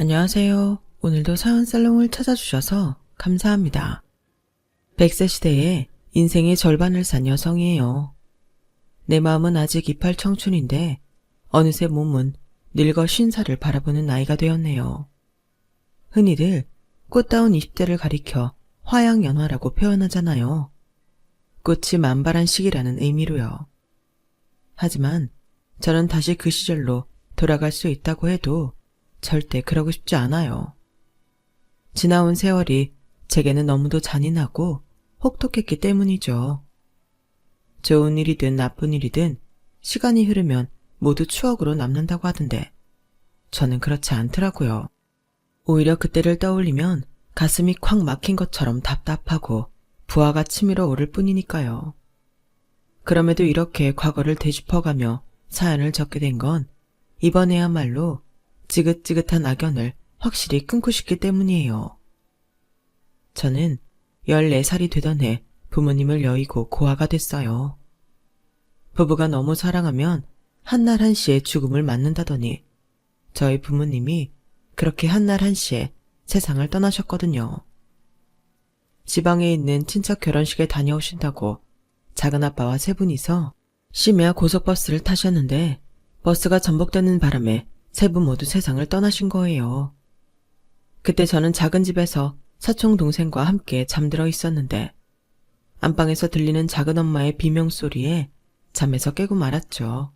안녕하세요. 오늘도 사연살롱을 찾아주셔서 감사합니다. 100세 시대에 인생의 절반을 산 여성이에요. 내 마음은 아직 이팔 청춘인데 어느새 몸은 늙어 50살을 바라보는 나이가 되었네요. 흔히들 꽃다운 20대를 가리켜 화양연화라고 표현하잖아요. 꽃이 만발한 시기라는 의미로요. 하지만 저는 다시 그 시절로 돌아갈 수 있다고 해도 절대 그러고 싶지 않아요. 지나온 세월이 제게는 너무도 잔인하고 혹독했기 때문이죠. 좋은 일이든 나쁜 일이든 시간이 흐르면 모두 추억으로 남는다고 하던데 저는 그렇지 않더라고요. 오히려 그때를 떠올리면 가슴이 콱 막힌 것처럼 답답하고 부하가 치밀어 오를 뿐이니까요. 그럼에도 이렇게 과거를 되짚어가며 사연을 적게 된 건 이번에야말로 지긋지긋한 악연을 확실히 끊고 싶기 때문이에요. 저는 14살이 되던 해 부모님을 여의고 고아가 됐어요. 부부가 너무 사랑하면 한날 한시에 죽음을 맞는다더니 저희 부모님이 그렇게 한날 한시에 세상을 떠나셨거든요. 지방에 있는 친척 결혼식에 다녀오신다고 작은아빠와 세 분이서 심야 고속버스를 타셨는데 버스가 전복되는 바람에 세 분 모두 세상을 떠나신 거예요. 그때 저는 작은 집에서 사촌 동생과 함께 잠들어 있었는데 안방에서 들리는 작은엄마의 비명소리에 잠에서 깨고 말았죠.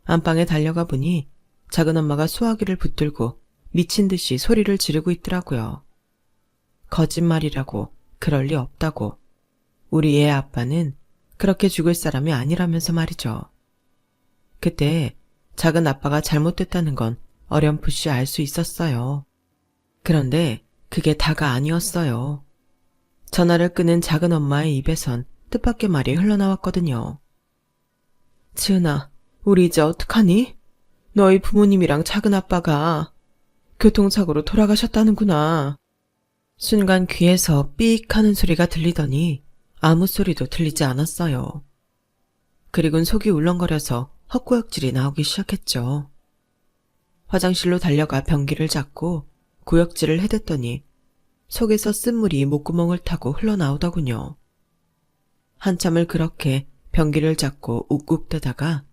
안방에 달려가 보니 작은엄마가 수화기를 붙들고 미친 듯이 소리를 지르고 있더라고요. 거짓말이라고, 그럴 리 없다고. 우리 애 아빠는 그렇게 죽을 사람이 아니라면서 말이죠. 그때 작은 아빠가 잘못됐다는 건 어렴풋이 알 수 있었어요. 그런데 그게 다가 아니었어요. 전화를 끄는 작은 엄마의 입에선 뜻밖의 말이 흘러나왔거든요. 지은아, 우리 이제 어떡하니? 너희 부모님이랑 작은 아빠가 교통사고로 돌아가셨다는구나. 순간 귀에서 삑 하는 소리가 들리더니 아무 소리도 들리지 않았어요. 그리곤 속이 울렁거려서 헛구역질이 나오기 시작했죠. 화장실로 달려가 변기를 잡고 구역질을 해댔더니 속에서 쓴물이 목구멍을 타고 흘러나오더군요. 한참을 그렇게 변기를 잡고 욱욱 뜨다가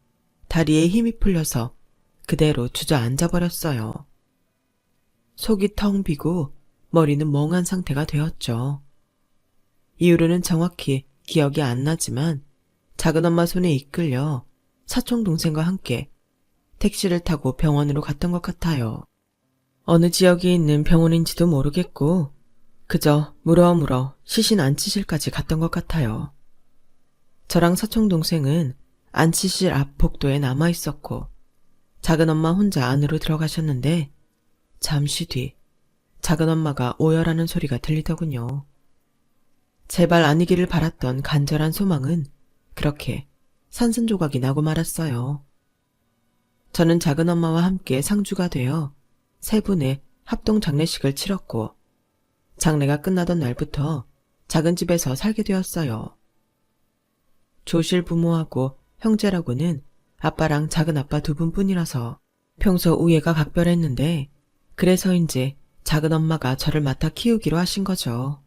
다리에 힘이 풀려서 그대로 주저앉아 버렸어요. 속이 텅 비고 머리는 멍한 상태가 되었죠. 이후로는 정확히 기억이 안 나지만 작은엄마 손에 이끌려 사촌 동생과 함께 택시를 타고 병원으로 갔던 것 같아요. 어느 지역에 있는 병원인지도 모르겠고 그저 물어물어 시신 안치실까지 갔던 것 같아요. 저랑 사촌 동생은 안치실 앞 복도에 남아 있었고 작은엄마 혼자 안으로 들어가셨는데 잠시 뒤 작은엄마가 오열하는 소리가 들리더군요. 제발 아니기를 바랐던 간절한 소망은 그렇게 산산조각이 나고 말았어요. 저는 작은엄마와 함께 상주가 되어 세 분의 합동 장례식을 치렀고 장례가 끝나던 날부터 작은 집에서 살게 되었어요. 조실 부모하고 형제라고는 아빠랑 작은아빠 두 분뿐이라서 평소 우애가 각별했는데 그래서인지 작은엄마가 저를 맡아 키우기로 하신 거죠.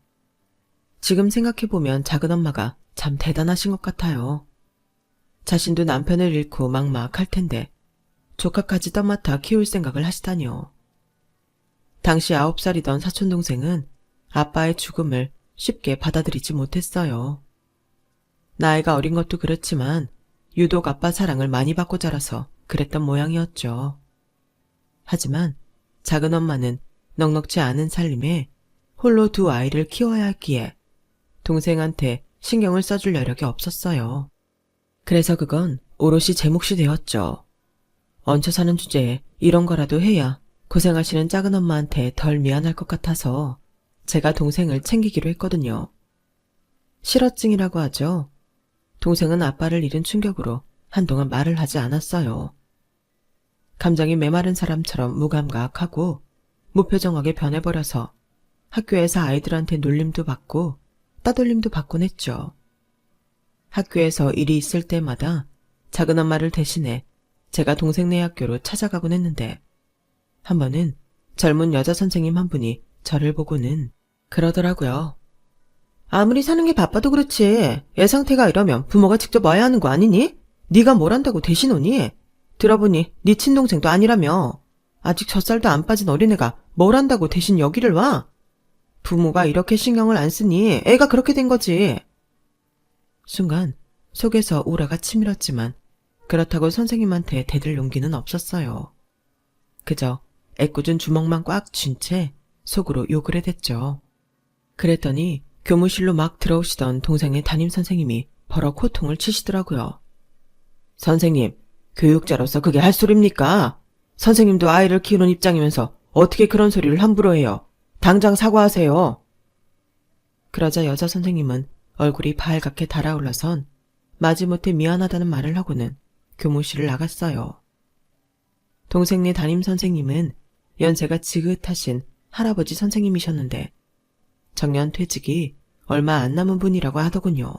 지금 생각해보면 작은엄마가 참 대단하신 것 같아요. 자신도 남편을 잃고 막막할 텐데 조카까지 떠맡아 키울 생각을 하시다니요. 당시 9살이던 사촌동생은 아빠의 죽음을 쉽게 받아들이지 못했어요. 나이가 어린 것도 그렇지만 유독 아빠 사랑을 많이 받고 자라서 그랬던 모양이었죠. 하지만 작은엄마는 넉넉지 않은 살림에 홀로 두 아이를 키워야 했기에 동생한테 신경을 써줄 여력이 없었어요. 그래서 그건 오롯이 제 몫이 되었죠. 얹혀 사는 주제에 이런 거라도 해야 고생하시는 작은엄마한테 덜 미안할 것 같아서 제가 동생을 챙기기로 했거든요. 실어증이라고 하죠. 동생은 아빠를 잃은 충격으로 한동안 말을 하지 않았어요. 감정이 메마른 사람처럼 무감각하고 무표정하게 변해버려서 학교에서 아이들한테 놀림도 받고 따돌림도 받곤 했죠. 학교에서 일이 있을 때마다 작은엄마를 대신해 제가 동생네 학교로 찾아가곤 했는데 한 번은 젊은 여자 선생님 한 분이 저를 보고는 그러더라고요. 아무리 사는 게 바빠도 그렇지. 애 상태가 이러면 부모가 직접 와야 하는 거 아니니? 네가 뭘 한다고 대신 오니? 들어보니 네 친동생도 아니라며. 아직 젖살도 안 빠진 어린애가 뭘 한다고 대신 여기를 와? 부모가 이렇게 신경을 안 쓰니 애가 그렇게 된 거지. 순간 속에서 오라가 치밀었지만 그렇다고 선생님한테 대들 용기는 없었어요. 그저 애꿎은 주먹만 꽉 쥔 채 속으로 욕을 해댔죠. 그랬더니 교무실로 막 들어오시던 동생의 담임선생님이 버럭 호통을 치시더라고요. 선생님, 교육자로서 그게 할 소리입니까? 선생님도 아이를 키우는 입장이면서 어떻게 그런 소리를 함부로 해요? 당장 사과하세요. 그러자 여자 선생님은 얼굴이 발갛게 달아올라선 마지못해 미안하다는 말을 하고는 교무실을 나갔어요. 동생네 담임선생님은 연세가 지긋하신 할아버지 선생님이셨는데 정년 퇴직이 얼마 안 남은 분이라고 하더군요.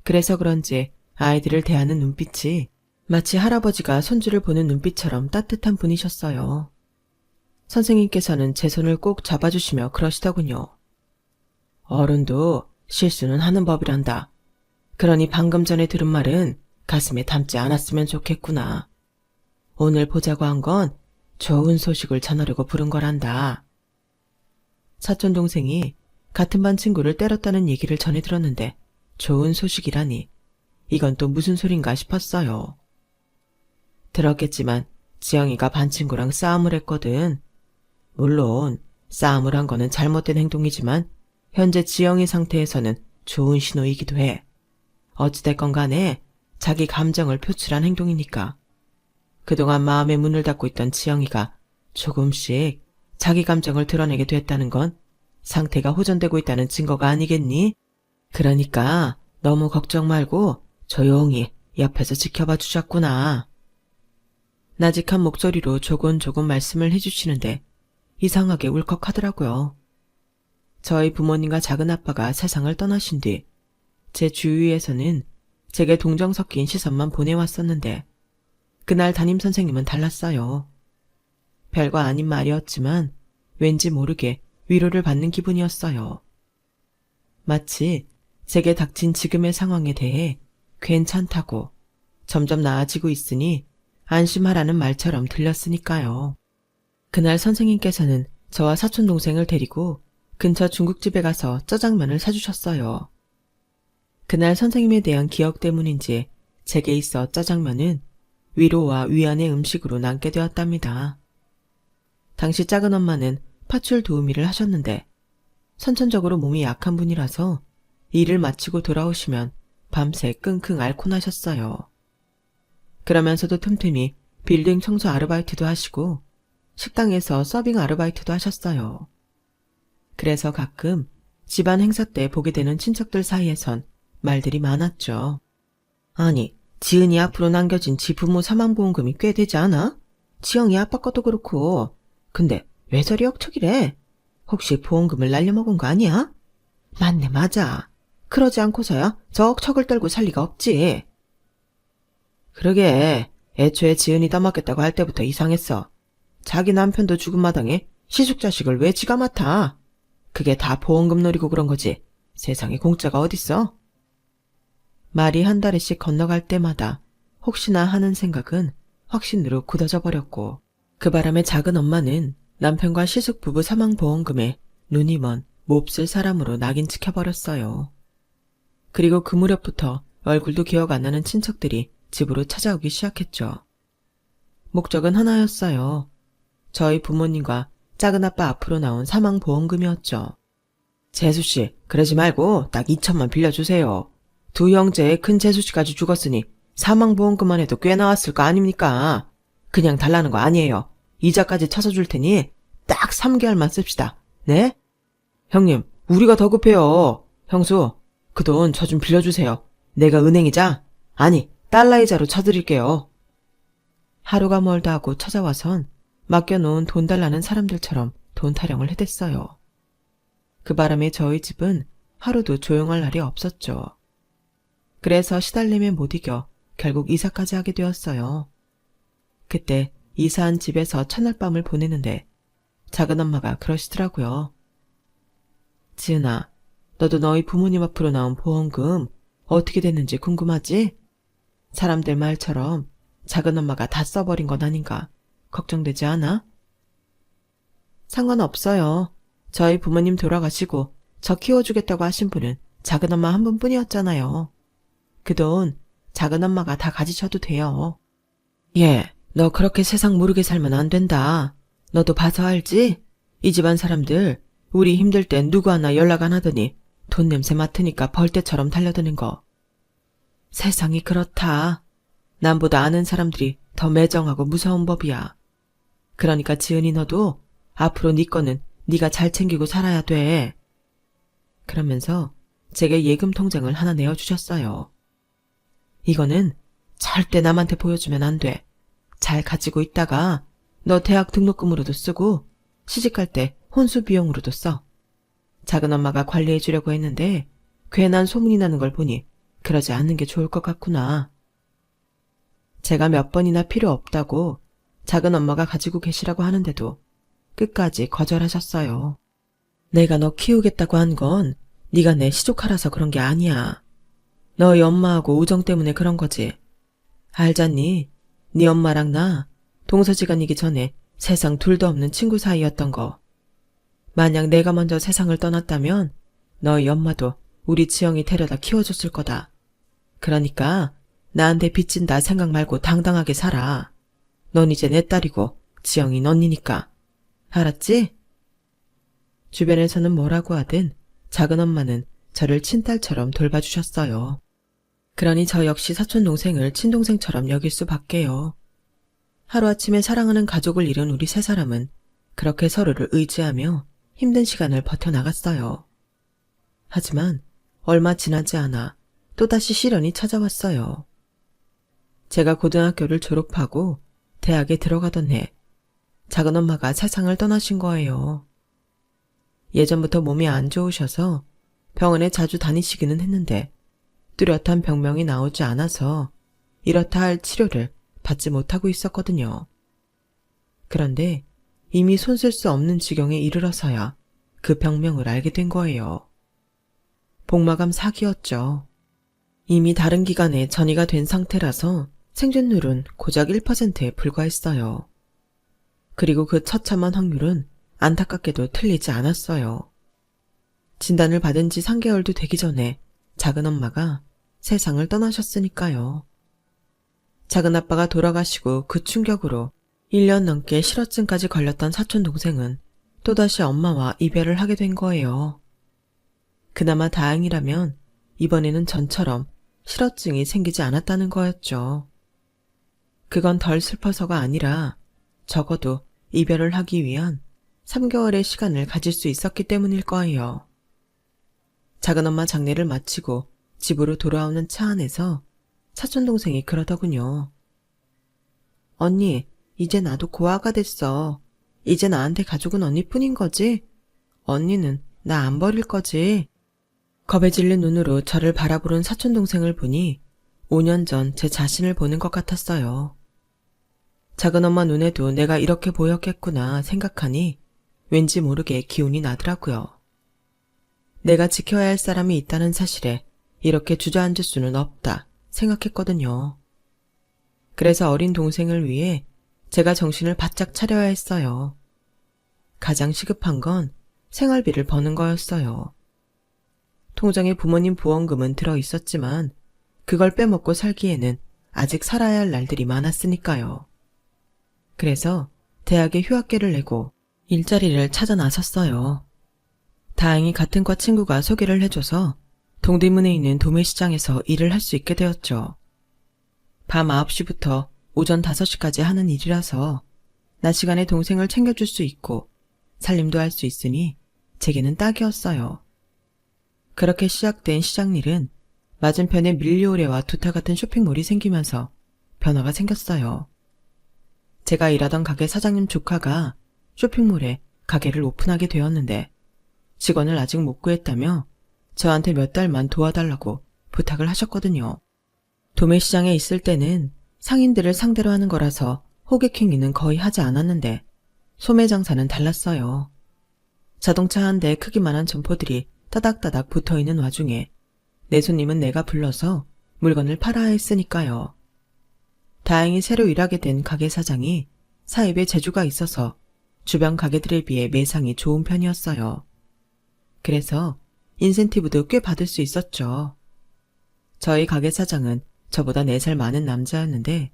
그래서 그런지 아이들을 대하는 눈빛이 마치 할아버지가 손주를 보는 눈빛처럼 따뜻한 분이셨어요. 선생님께서는 제 손을 꼭 잡아주시며 그러시더군요. 어른도 실수는 하는 법이란다. 그러니 방금 전에 들은 말은 가슴에 담지 않았으면 좋겠구나. 오늘 보자고 한 건 좋은 소식을 전하려고 부른 거란다. 사촌 동생이 같은 반 친구를 때렸다는 얘기를 전해 들었는데 좋은 소식이라니 이건 또 무슨 소린가 싶었어요. 들었겠지만 지영이가 반 친구랑 싸움을 했거든. 물론 싸움을 한 거는 잘못된 행동이지만 현재 지영이 상태에서는 좋은 신호이기도 해. 어찌됐건 간에 자기 감정을 표출한 행동이니까. 그동안 마음의 문을 닫고 있던 지영이가 조금씩 자기 감정을 드러내게 됐다는 건 상태가 호전되고 있다는 증거가 아니겠니? 그러니까 너무 걱정 말고 조용히 옆에서 지켜봐 주셨구나. 나직한 목소리로 조곤조곤 말씀을 해주시는데 이상하게 울컥하더라고요. 저희 부모님과 작은아빠가 세상을 떠나신 뒤 제 주위에서는 제게 동정 섞인 시선만 보내왔었는데 그날 담임선생님은 달랐어요. 별거 아닌 말이었지만 왠지 모르게 위로를 받는 기분이었어요. 마치 제게 닥친 지금의 상황에 대해 괜찮다고 점점 나아지고 있으니 안심하라는 말처럼 들렸으니까요. 그날 선생님께서는 저와 사촌동생을 데리고 근처 중국집에 가서 짜장면을 사주셨어요. 그날 선생님에 대한 기억 때문인지 제게 있어 짜장면은 위로와 위안의 음식으로 남게 되었답니다. 당시 작은 엄마는 파출 도우미를 하셨는데 선천적으로 몸이 약한 분이라서 일을 마치고 돌아오시면 밤새 끙끙 앓고 나셨어요. 그러면서도 틈틈이 빌딩 청소 아르바이트도 하시고 식당에서 서빙 아르바이트도 하셨어요. 그래서 가끔 집안 행사 때 보게 되는 친척들 사이에선 말들이 많았죠. 아니, 지은이 앞으로 남겨진 지 부모 사망보험금이 꽤 되지 않아? 지영이 아빠 것도 그렇고. 근데 왜 저리 억척이래? 혹시 보험금을 날려먹은 거 아니야? 맞네, 맞아. 그러지 않고서야 저 억척을 떨고 살 리가 없지. 그러게, 애초에 지은이 떠맡겠다고 할 때부터 이상했어. 자기 남편도 죽은 마당에 시숙자식을 왜 지가 맡아? 그게 다 보험금 노리고 그런 거지. 세상에 공짜가 어딨어? 말이 한 달씩 건너갈 때마다 혹시나 하는 생각은 확신으로 굳어져 버렸고 그 바람에 작은 엄마는 남편과 시숙 부부 사망보험금에 눈이 먼 몹쓸 사람으로 낙인 찍혀버렸어요. 그리고 그 무렵부터 얼굴도 기억 안 나는 친척들이 집으로 찾아오기 시작했죠. 목적은 하나였어요. 저희 부모님과 작은아빠 앞으로 나온 사망보험금이었죠. 재수씨, 그러지 말고 딱 2천만 빌려주세요. 두 형제의 큰 재수씨까지 죽었으니 사망보험금만 해도 꽤 나왔을 거 아닙니까? 그냥 달라는 거 아니에요. 이자까지 쳐서 줄 테니 딱 3개월만 씁시다. 네? 형님, 우리가 더 급해요. 형수, 그 돈 저 좀 빌려주세요. 내가 은행이자? 아니, 달러이자로 쳐드릴게요. 하루가 멀다 하고 찾아와선 맡겨놓은 돈 달라는 사람들처럼 돈 타령을 해댔어요. 그 바람에 저희 집은 하루도 조용할 날이 없었죠. 그래서 시달림에 못 이겨 결국 이사까지 하게 되었어요. 그때 이사한 집에서 첫날밤을 보내는데 작은엄마가 그러시더라고요. 지은아, 너도 너희 부모님 앞으로 나온 보험금 어떻게 됐는지 궁금하지? 사람들 말처럼 작은엄마가 다 써버린 건 아닌가 걱정되지 않아? 상관없어요. 저희 부모님 돌아가시고 저 키워주겠다고 하신 분은 작은엄마 한 분뿐이었잖아요. 그 돈 작은엄마가 다 가지셔도 돼요. 예, 너 그렇게 세상 모르게 살면 안 된다. 너도 봐서 알지? 이 집안 사람들 우리 힘들 땐 누구 하나 연락 안 하더니 돈 냄새 맡으니까 벌떼처럼 달려드는 거. 세상이 그렇다. 남보다 아는 사람들이 더 매정하고 무서운 법이야. 그러니까 지은이 너도 앞으로 네 거는 네가 잘 챙기고 살아야 돼. 그러면서 제게 예금 통장을 하나 내어주셨어요. 이거는 절대 남한테 보여주면 안 돼. 잘 가지고 있다가 너 대학 등록금으로도 쓰고 시집갈 때 혼수 비용으로도 써. 작은엄마가 관리해 주려고 했는데 괜한 소문이 나는 걸 보니 그러지 않는 게 좋을 것 같구나. 제가 몇 번이나 필요 없다고 작은엄마가 가지고 계시라고 하는데도 끝까지 거절하셨어요. 내가 너 키우겠다고 한 건 네가 내 시조카라서 그런 게 아니야. 너희 엄마하고 우정 때문에 그런 거지. 알잖니? 네 엄마랑 나 동서지간이기 전에 세상 둘도 없는 친구 사이였던 거. 만약 내가 먼저 세상을 떠났다면 너희 엄마도 우리 지영이 데려다 키워줬을 거다. 그러니까 나한테 빚진다 생각 말고 당당하게 살아. 넌 이제 내 딸이고 지영이 언니니까. 알았지? 주변에서는 뭐라고 하든 작은엄마는 저를 친딸처럼 돌봐주셨어요. 그러니 저 역시 사촌동생을 친동생처럼 여길 수밖에요. 하루아침에 사랑하는 가족을 잃은 우리 세 사람은 그렇게 서로를 의지하며 힘든 시간을 버텨나갔어요. 하지만 얼마 지나지 않아 또다시 시련이 찾아왔어요. 제가 고등학교를 졸업하고 대학에 들어가던 해 작은엄마가 세상을 떠나신 거예요. 예전부터 몸이 안 좋으셔서 병원에 자주 다니시기는 했는데 뚜렷한 병명이 나오지 않아서 이렇다 할 치료를 받지 못하고 있었거든요. 그런데 이미 손쓸 수 없는 지경에 이르러서야 그 병명을 알게 된 거예요. 복마감 사기였죠. 이미 다른 기관에 전이가 된 상태라서 생존율은 고작 1%에 불과했어요. 그리고 그 처참한 확률은 안타깝게도 틀리지 않았어요. 진단을 받은 지 3개월도 되기 전에 작은엄마가 세상을 떠나셨으니까요. 작은아빠가 돌아가시고 그 충격으로 1년 넘게 실어증까지 걸렸던 사촌동생은 또다시 엄마와 이별을 하게 된 거예요. 그나마 다행이라면 이번에는 전처럼 실어증이 생기지 않았다는 거였죠. 그건 덜 슬퍼서가 아니라 적어도 이별을 하기 위한 3개월의 시간을 가질 수 있었기 때문일 거예요. 작은엄마 장례를 마치고 집으로 돌아오는 차 안에서 사촌동생이 그러더군요. 언니, 이제 나도 고아가 됐어. 이제 나한테 가족은 언니뿐인 거지? 언니는 나 안 버릴 거지? 겁에 질린 눈으로 저를 바라보는 사촌동생을 보니 5년 전 제 자신을 보는 것 같았어요. 작은엄마 눈에도 내가 이렇게 보였겠구나 생각하니 왠지 모르게 기운이 나더라고요. 내가 지켜야 할 사람이 있다는 사실에 이렇게 주저앉을 수는 없다 생각했거든요. 그래서 어린 동생을 위해 제가 정신을 바짝 차려야 했어요. 가장 시급한 건 생활비를 버는 거였어요. 통장에 부모님 보험금은 들어 있었지만 그걸 빼먹고 살기에는 아직 살아야 할 날들이 많았으니까요. 그래서 대학에 휴학계를 내고 일자리를 찾아 나섰어요. 다행히 같은 과 친구가 소개를 해줘서 동대문에 있는 도매시장에서 일을 할 수 있게 되었죠. 밤 9시부터 오전 5시까지 하는 일이라서 낮 시간에 동생을 챙겨줄 수 있고 살림도 할 수 있으니 제게는 딱이었어요. 그렇게 시작된 시장일은 맞은편에 밀리오레와 두타 같은 쇼핑몰이 생기면서 변화가 생겼어요. 제가 일하던 가게 사장님 조카가 쇼핑몰에 가게를 오픈하게 되었는데 직원을 아직 못 구했다며 저한테 몇 달만 도와달라고 부탁을 하셨거든요. 도매시장에 있을 때는 상인들을 상대로 하는 거라서 호객행위는 거의 하지 않았는데 소매 장사는 달랐어요. 자동차 한 대 크기만한 점포들이 따닥따닥 붙어있는 와중에 내 손님은 내가 불러서 물건을 팔아야 했으니까요. 다행히 새로 일하게 된 가게 사장이 사입에 재주가 있어서 주변 가게들에 비해 매상이 좋은 편이었어요. 그래서 인센티브도 꽤 받을 수 있었죠. 저희 가게 사장은 저보다 4살 많은 남자였는데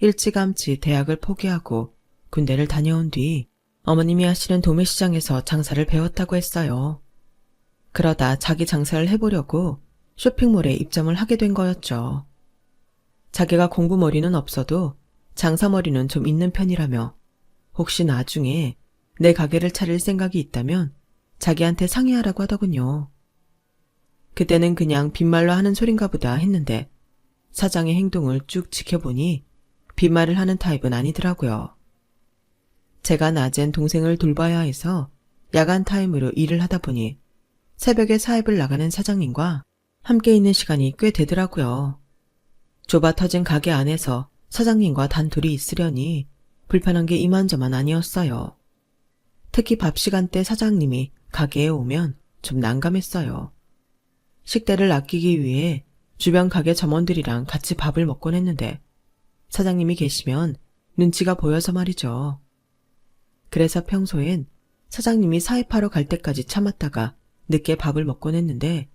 일찌감치 대학을 포기하고 군대를 다녀온 뒤 어머님이 하시는 도매시장에서 장사를 배웠다고 했어요. 그러다 자기 장사를 해보려고 쇼핑몰에 입점을 하게 된 거였죠. 자기가 공부머리는 없어도 장사머리는 좀 있는 편이라며 혹시 나중에 내 가게를 차릴 생각이 있다면 자기한테 상의하라고 하더군요. 그때는 그냥 빈말로 하는 소린가 보다 했는데 사장의 행동을 쭉 지켜보니 빈말을 하는 타입은 아니더라고요. 제가 낮엔 동생을 돌봐야 해서 야간 타임으로 일을 하다 보니 새벽에 사입을 나가는 사장님과 함께 있는 시간이 꽤 되더라고요. 좁아 터진 가게 안에서 사장님과 단둘이 있으려니 불편한 게 이만저만 아니었어요. 특히 밥 시간대 사장님이 가게에 오면 좀 난감했어요. 식대를 아끼기 위해 주변 가게 점원들이랑 같이 밥을 먹곤 했는데 사장님이 계시면 눈치가 보여서 말이죠. 그래서 평소엔 사장님이 사입하러 갈 때까지 참았다가 늦게 밥을 먹곤 했는데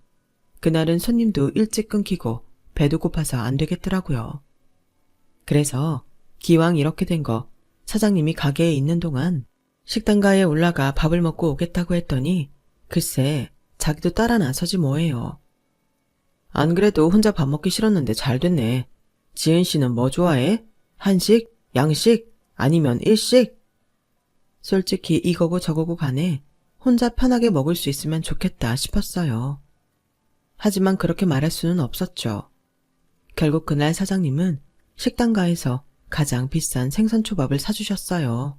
그날은 손님도 일찍 끊기고 배도 고파서 안 되겠더라고요. 그래서 기왕 이렇게 된 거 사장님이 가게에 있는 동안 식당가에 올라가 밥을 먹고 오겠다고 했더니 글쎄 자기도 따라 나서지 뭐예요. 안 그래도 혼자 밥 먹기 싫었는데 잘 됐네. 지은 씨는 뭐 좋아해? 한식? 양식? 아니면 일식? 솔직히 이거고 저거고 간에 혼자 편하게 먹을 수 있으면 좋겠다 싶었어요. 하지만 그렇게 말할 수는 없었죠. 결국 그날 사장님은 식당가에서 가장 비싼 생선초밥을 사주셨어요.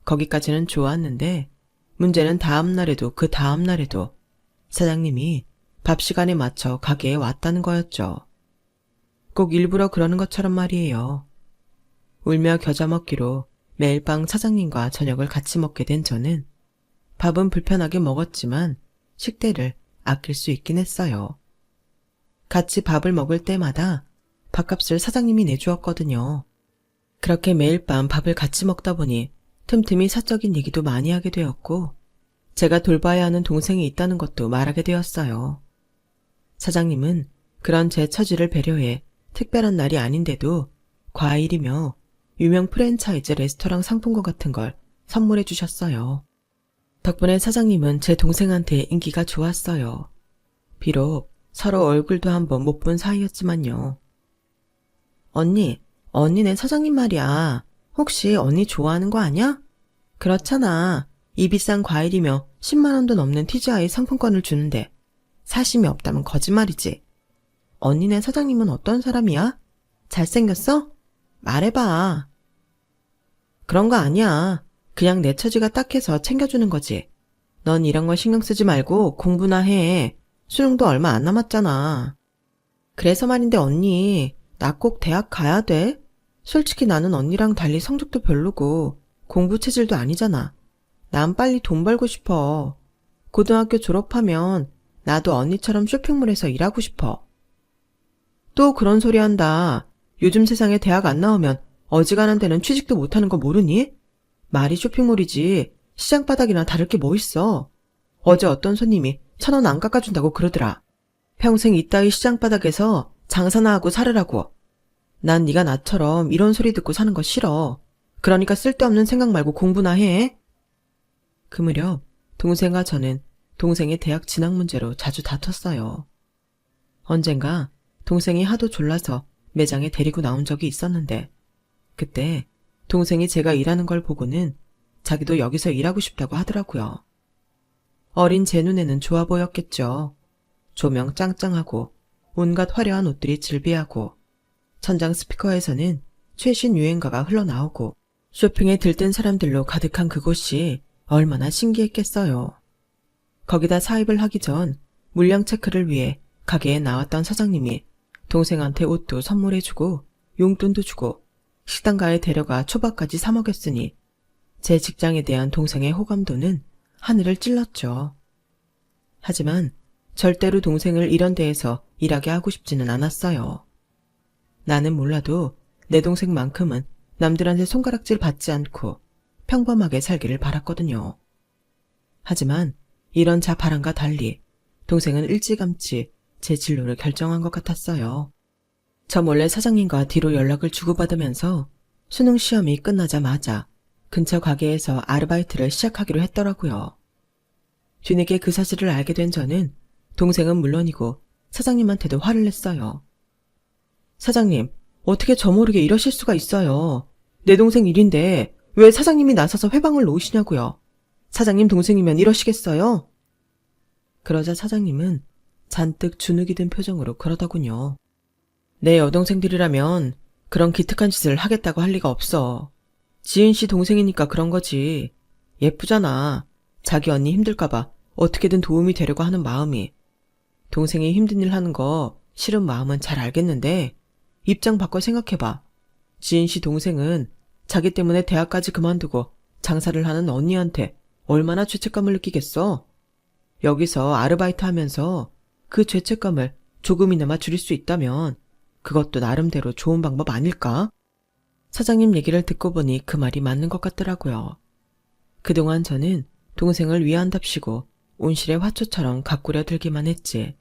거기까지는 좋았는데 문제는 다음날에도 그 다음날에도 사장님이 밥 시간에 맞춰 가게에 왔다는 거였죠. 꼭 일부러 그러는 것처럼 말이에요. 울며 겨자 먹기로 매일 밤 사장님과 저녁을 같이 먹게 된 저는 밥은 불편하게 먹었지만 식대를 아낄 수 있긴 했어요. 같이 밥을 먹을 때마다 밥값을 사장님이 내주었거든요. 그렇게 매일 밤 밥을 같이 먹다 보니 틈틈이 사적인 얘기도 많이 하게 되었고 제가 돌봐야 하는 동생이 있다는 것도 말하게 되었어요. 사장님은 그런 제 처지를 배려해 특별한 날이 아닌데도 과일이며 유명 프랜차이즈 레스토랑 상품권 같은 걸 선물해 주셨어요. 덕분에 사장님은 제 동생한테 인기가 좋았어요. 비록 서로 얼굴도 한번 못 본 사이였지만요. 언니네 사장님 말이야. 혹시 언니 좋아하는 거 아냐? 그렇잖아. 이 비싼 과일이며 10만 원도 넘는 TGI 상품권을 주는데 사심이 없다면 거짓말이지. 언니네 사장님은 어떤 사람이야? 잘생겼어? 말해봐. 그런 거 아니야. 그냥 내 처지가 딱해서 챙겨주는 거지. 넌 이런 거 신경 쓰지 말고 공부나 해. 수능도 얼마 안 남았잖아. 그래서 말인데 언니, 나 꼭 대학 가야 돼? 솔직히 나는 언니랑 달리 성적도 별로고 공부 체질도 아니잖아. 난 빨리 돈 벌고 싶어. 고등학교 졸업하면 나도 언니처럼 쇼핑몰에서 일하고 싶어. 또 그런 소리 한다. 요즘 세상에 대학 안 나오면 어지간한 데는 취직도 못하는 거 모르니? 말이 쇼핑몰이지 시장 바닥이나 다를 게 뭐 있어. 어제 어떤 손님이 1,000원 안 깎아준다고 그러더라. 평생 이따위 시장 바닥에서 장사나 하고 살으라고. 난 네가 나처럼 이런 소리 듣고 사는 거 싫어. 그러니까 쓸데없는 생각 말고 공부나 해. 그 무렵 동생과 저는 동생의 대학 진학 문제로 자주 다퉜어요. 언젠가 동생이 하도 졸라서 매장에 데리고 나온 적이 있었는데 그때 동생이 제가 일하는 걸 보고는 자기도 여기서 일하고 싶다고 하더라고요. 어린 제 눈에는 좋아 보였겠죠. 조명 짱짱하고 온갖 화려한 옷들이 질비하고 천장 스피커에서는 최신 유행가가 흘러나오고 쇼핑에 들뜬 사람들로 가득한 그곳이 얼마나 신기했겠어요. 거기다 사입을 하기 전 물량 체크를 위해 가게에 나왔던 사장님이 동생한테 옷도 선물해주고 용돈도 주고 식당가에 데려가 초밥까지 사 먹였으니 제 직장에 대한 동생의 호감도는 하늘을 찔렀죠. 하지만 절대로 동생을 이런 데에서 일하게 하고 싶지는 않았어요. 나는 몰라도 내 동생만큼은 남들한테 손가락질 받지 않고 평범하게 살기를 바랐거든요. 하지만 이런 바람과 달리 동생은 일찌감치 제 진로를 결정한 것 같았어요. 저 몰래 사장님과 뒤로 연락을 주고받으면서 수능 시험이 끝나자마자 근처 가게에서 아르바이트를 시작하기로 했더라고요. 뒤늦게 그 사실을 알게 된 저는 동생은 물론이고 사장님한테도 화를 냈어요. 사장님, 어떻게 저 모르게 이러실 수가 있어요. 내 동생 일인데 왜 사장님이 나서서 회방을 놓으시냐고요. 사장님 동생이면 이러시겠어요? 그러자 사장님은 잔뜩 주눅이 든 표정으로 그러더군요. 내 여동생들이라면 그런 기특한 짓을 하겠다고 할 리가 없어. 지은 씨 동생이니까 그런 거지. 예쁘잖아. 자기 언니 힘들까봐 어떻게든 도움이 되려고 하는 마음이. 동생이 힘든 일 하는 거 싫은 마음은 잘 알겠는데 입장 바꿔 생각해봐. 지은 씨 동생은 자기 때문에 대학까지 그만두고 장사를 하는 언니한테 얼마나 죄책감을 느끼겠어? 여기서 아르바이트 하면서 그 죄책감을 조금이나마 줄일 수 있다면 그것도 나름대로 좋은 방법 아닐까? 사장님 얘기를 듣고 보니 그 말이 맞는 것 같더라고요. 그동안 저는 동생을 위한답시고 온실의 화초처럼 가꾸려 들기만 했지.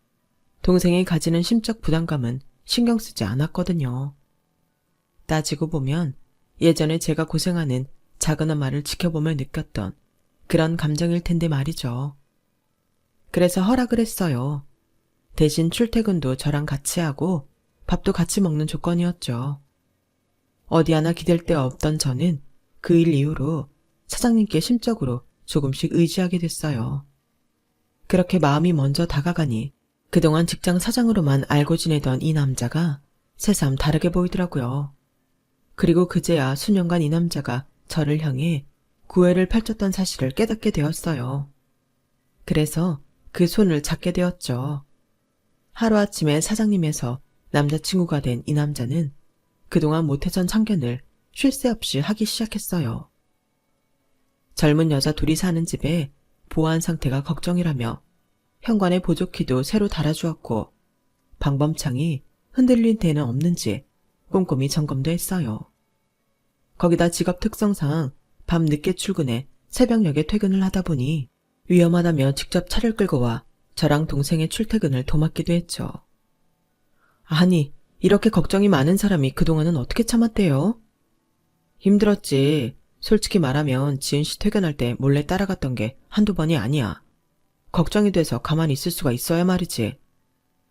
동생이 가지는 심적 부담감은 신경 쓰지 않았거든요. 따지고 보면 예전에 제가 고생하는 작은 엄마를 지켜보며 느꼈던 그런 감정일 텐데 말이죠. 그래서 허락을 했어요. 대신 출퇴근도 저랑 같이 하고 밥도 같이 먹는 조건이었죠. 어디 하나 기댈 데 없던 저는 그 일 이후로 사장님께 심적으로 조금씩 의지하게 됐어요. 그렇게 마음이 먼저 다가가니 그동안 직장 사장으로만 알고 지내던 이 남자가 새삼 다르게 보이더라고요. 그리고 그제야 수년간 이 남자가 저를 향해 구애를 펼쳤던 사실을 깨닫게 되었어요. 그래서 그 손을 잡게 되었죠. 하루아침에 사장님에서 남자친구가 된 이 남자는 그동안 못해전 참견을 쉴 새 없이 하기 시작했어요. 젊은 여자 둘이 사는 집에 보안 상태가 걱정이라며 현관에 보조키도 새로 달아주었고 방범창이 흔들릴 데는 없는지 꼼꼼히 점검도 했어요. 거기다 직업 특성상 밤 늦게 출근해 새벽녘에 퇴근을 하다 보니 위험하다며 직접 차를 끌고 와 저랑 동생의 출퇴근을 도맡기도 했죠. 아니, 이렇게 걱정이 많은 사람이 그동안은 어떻게 참았대요? 힘들었지. 솔직히 말하면 지은 씨 퇴근할 때 몰래 따라갔던 게 한두 번이 아니야. 걱정이 돼서 가만히 있을 수가 있어야 말이지.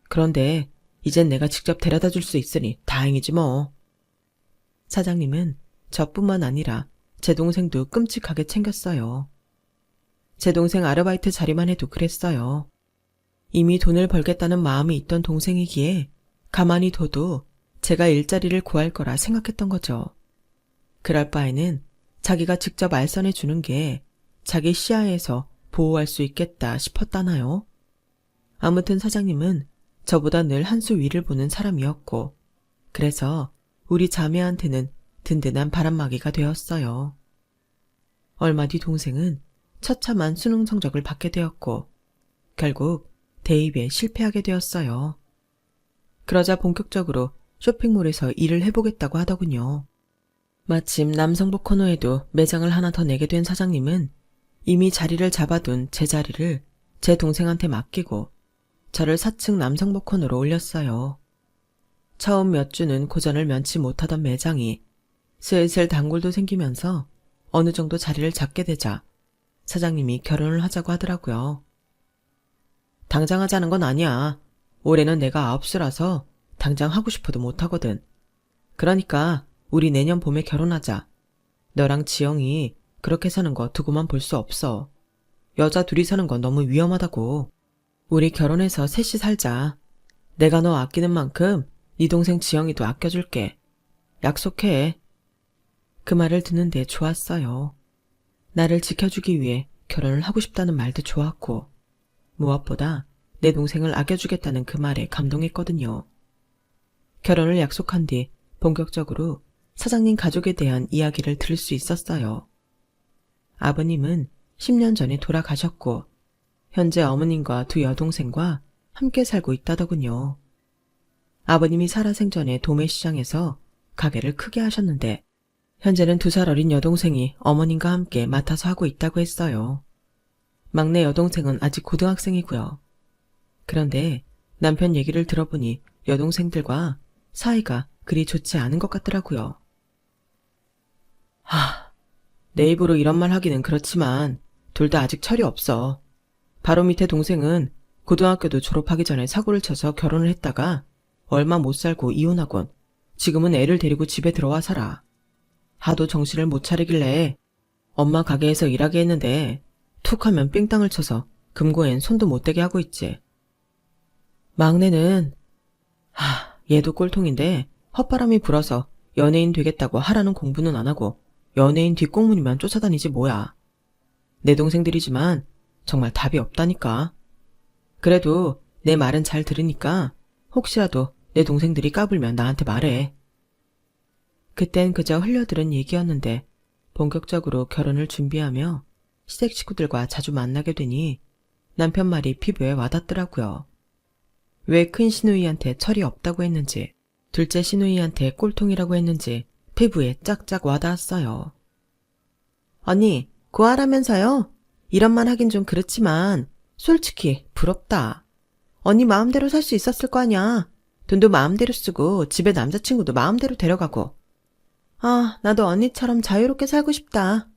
그런데 이젠 내가 직접 데려다 줄 수 있으니 다행이지 뭐. 사장님은 저뿐만 아니라 제 동생도 끔찍하게 챙겼어요. 제 동생 아르바이트 자리만 해도 그랬어요. 이미 돈을 벌겠다는 마음이 있던 동생이기에 가만히 둬도 제가 일자리를 구할 거라 생각했던 거죠. 그럴 바에는 자기가 직접 알선해 주는 게 자기 시야에서 보호할 수 있겠다 싶었다나요? 아무튼 사장님은 저보다 늘 한 수 위를 보는 사람이었고 그래서 우리 자매한테는 든든한 바람막이가 되었어요. 얼마 뒤 동생은 처참한 수능 성적을 받게 되었고 결국 대입에 실패하게 되었어요. 그러자 본격적으로 쇼핑몰에서 일을 해보겠다고 하더군요. 마침 남성복 코너에도 매장을 하나 더 내게 된 사장님은 이미 자리를 잡아둔 제 자리를 제 동생한테 맡기고 저를 4층 남성복 코너로 올렸어요. 처음 몇 주는 고전을 면치 못하던 매장이 슬슬 단골도 생기면서 어느 정도 자리를 잡게 되자 사장님이 결혼을 하자고 하더라고요. 당장 하자는 건 아니야. 올해는 내가 9수라서 당장 하고 싶어도 못하거든. 그러니까 우리 내년 봄에 결혼하자. 너랑 지영이 그렇게 사는 거 두고만 볼 수 없어. 여자 둘이 사는 건 너무 위험하다고. 우리 결혼해서 셋이 살자. 내가 너 아끼는 만큼 네 동생 지영이도 아껴줄게. 약속해. 그 말을 듣는데 좋았어요. 나를 지켜주기 위해 결혼을 하고 싶다는 말도 좋았고 무엇보다 내 동생을 아껴주겠다는 그 말에 감동했거든요. 결혼을 약속한 뒤 본격적으로 사장님 가족에 대한 이야기를 들을 수 있었어요. 아버님은 10년 전에 돌아가셨고 현재 어머님과 두 여동생과 함께 살고 있다더군요. 아버님이 살아생전에 도매시장에서 가게를 크게 하셨는데 현재는 2살 어린 여동생이 어머님과 함께 맡아서 하고 있다고 했어요. 막내 여동생은 아직 고등학생이고요. 그런데 남편 얘기를 들어보니 여동생들과 사이가 그리 좋지 않은 것 같더라고요. 내 입으로 이런 말 하기는 그렇지만 둘 다 아직 철이 없어. 바로 밑에 동생은 고등학교도 졸업하기 전에 사고를 쳐서 결혼을 했다가 얼마 못 살고 이혼하곤 지금은 애를 데리고 집에 들어와 살아. 하도 정신을 못 차리길래 엄마 가게에서 일하게 했는데 툭 하면 삥땅을 쳐서 금고엔 손도 못 대게 하고 있지. 막내는 얘도 꼴통인데 헛바람이 불어서 연예인 되겠다고 하라는 공부는 안 하고 연예인 뒷공문이만 쫓아다니지 뭐야. 내 동생들이지만 정말 답이 없다니까. 그래도 내 말은 잘 들으니까 혹시라도 내 동생들이 까불면 나한테 말해. 그땐 그저 흘려들은 얘기였는데 본격적으로 결혼을 준비하며 시댁 식구들과 자주 만나게 되니 남편 말이 피부에 와닿더라고요. 왜 큰 시누이한테 철이 없다고 했는지, 둘째 시누이한테 꼴통이라고 했는지 피부에 짝짝 와닿았어요. 언니, 고아라면서요? 이런 말 하긴 좀 그렇지만 솔직히 부럽다. 언니 마음대로 살 수 있었을 거 아냐. 돈도 마음대로 쓰고 집에 남자친구도 마음대로 데려가고. 나도 언니처럼 자유롭게 살고 싶다.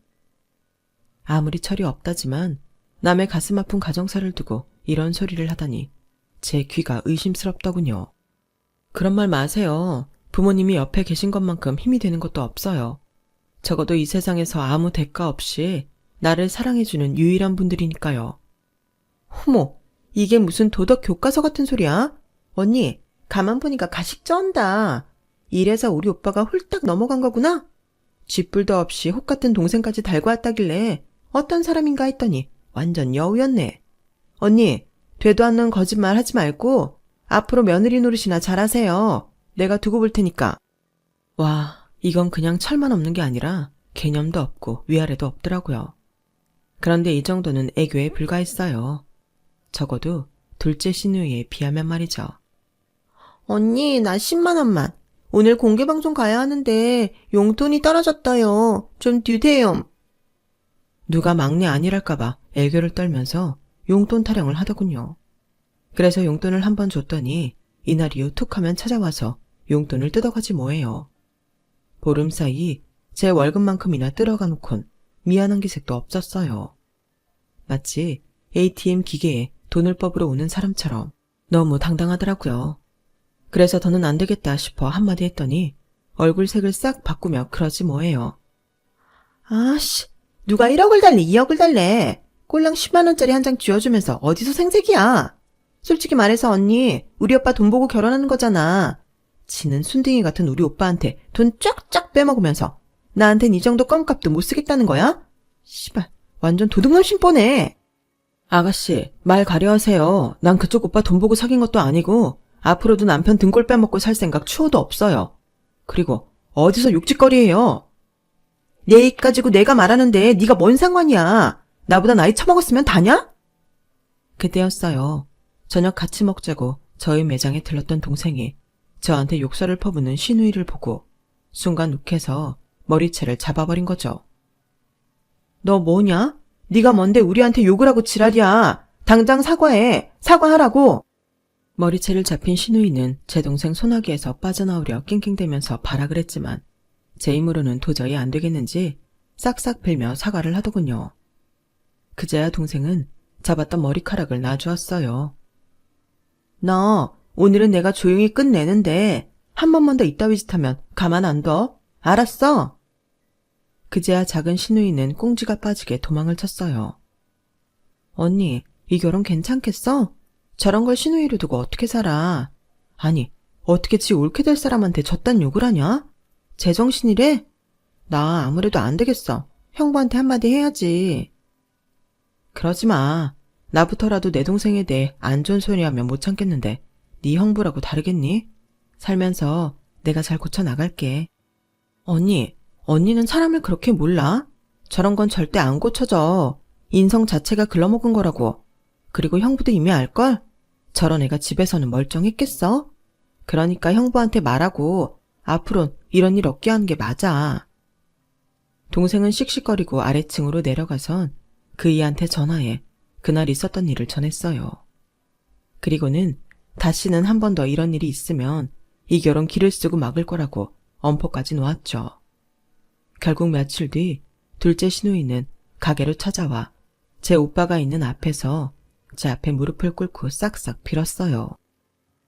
아무리 철이 없다지만 남의 가슴 아픈 가정사를 두고 이런 소리를 하다니 제 귀가 의심스럽더군요. 그런 말 마세요. 부모님이 옆에 계신 것만큼 힘이 되는 것도 없어요. 적어도 이 세상에서 아무 대가 없이 나를 사랑해주는 유일한 분들이니까요. 어머, 이게 무슨 도덕 교과서 같은 소리야? 언니, 가만 보니까 가식 쩐다. 이래서 우리 오빠가 홀딱 넘어간 거구나? 쥐뿔도 없이 혹 같은 동생까지 달고 왔다길래 어떤 사람인가 했더니 완전 여우였네. 언니, 되도 않는 거짓말 하지 말고 앞으로 며느리 노릇이나 잘하세요. 내가 두고 볼 테니까. 와, 이건 그냥 철만 없는 게 아니라 개념도 없고 위아래도 없더라고요. 그런데 이 정도는 애교에 불과했어요. 적어도 둘째 시누이에 비하면 말이죠. 언니, 나 10만 원만. 오늘 공개방송 가야 하는데 용돈이 떨어졌어요. 좀 주세요. 누가 막내 아니랄까봐 애교를 떨면서 용돈 타령을 하더군요. 그래서 용돈을 한 번 줬더니 이날 이후 툭 하면 찾아와서 용돈을 뜯어가지 뭐예요. 보름 사이 제 월급만큼이나 뜯어가 놓곤 미안한 기색도 없었어요. 마치 ATM 기계에 돈을 뽑으러 오는 사람처럼 너무 당당하더라고요. 그래서 더는 안 되겠다 싶어 한마디 했더니 얼굴색을 싹 바꾸며 그러지 뭐예요. 아씨, 누가 1억을 달래 2억을 달래. 꼴랑 10만 원짜리 한 장 쥐어주면서 어디서 생색이야. 솔직히 말해서 언니, 우리 오빠 돈 보고 결혼하는 거잖아. 지는 순둥이 같은 우리 오빠한테 돈 쫙쫙 빼먹으면서 나한텐 이 정도 껌값도 못 쓰겠다는 거야? 씨발, 완전 도둑놈 심보네. 아가씨, 말 가려하세요. 난 그쪽 오빠 돈 보고 사귄 것도 아니고 앞으로도 남편 등골 빼먹고 살 생각 추호도 없어요. 그리고 어디서 욕짓거리예요? 내 입 가지고 내가 말하는데 네가 뭔 상관이야. 나보다 나이 처먹었으면 다냐? 그때였어요. 저녁 같이 먹자고 저희 매장에 들렀던 동생이 저한테 욕설을 퍼부는 시누이를 보고 순간 욱해서 머리채를 잡아버린 거죠. 너 뭐냐? 네가 뭔데 우리한테 욕을 하고 지랄이야. 당장 사과해. 사과하라고. 머리채를 잡힌 시누이는 제 동생 소나기에서 빠져나오려 낑낑대면서 발악을 했지만 제 힘으로는 도저히 안 되겠는지 싹싹 빌며 사과를 하더군요. 그제야 동생은 잡았던 머리카락을 놔주었어요. 너 오늘은 내가 조용히 끝내는데 한 번만 더 이따위 짓 하면 가만 안 둬. 알았어? 그제야 작은 시누이는 꽁지가 빠지게 도망을 쳤어요. 언니, 이 결혼 괜찮겠어? 저런 걸 시누이로 두고 어떻게 살아? 아니, 어떻게 지 옳게 될 사람한테 저딴 욕을 하냐? 제정신이래? 나 아무래도 안 되겠어. 형부한테 한마디 해야지. 그러지 마. 나부터라도 내 동생에 대해 안 좋은 소리 하면 못 참겠는데 네 형부라고 다르겠니? 살면서 내가 잘 고쳐나갈게. 언니는 사람을 그렇게 몰라? 저런 건 절대 안 고쳐져. 인성 자체가 글러먹은 거라고. 그리고 형부도 이미 알걸? 저런 애가 집에서는 멀쩡했겠어? 그러니까 형부한테 말하고 앞으론 이런 일 없게 하는 게 맞아. 동생은 씩씩거리고 아래층으로 내려가선 그이한테 전화해 그날 있었던 일을 전했어요. 그리고는 다시는 한 번 더 이런 일이 있으면 이 결혼 길을 쓰고 막을 거라고 엄포까지 놓았죠. 결국 며칠 뒤 둘째 시누이는 가게로 찾아와 제 오빠가 있는 앞에서 제 앞에 무릎을 꿇고 싹싹 빌었어요.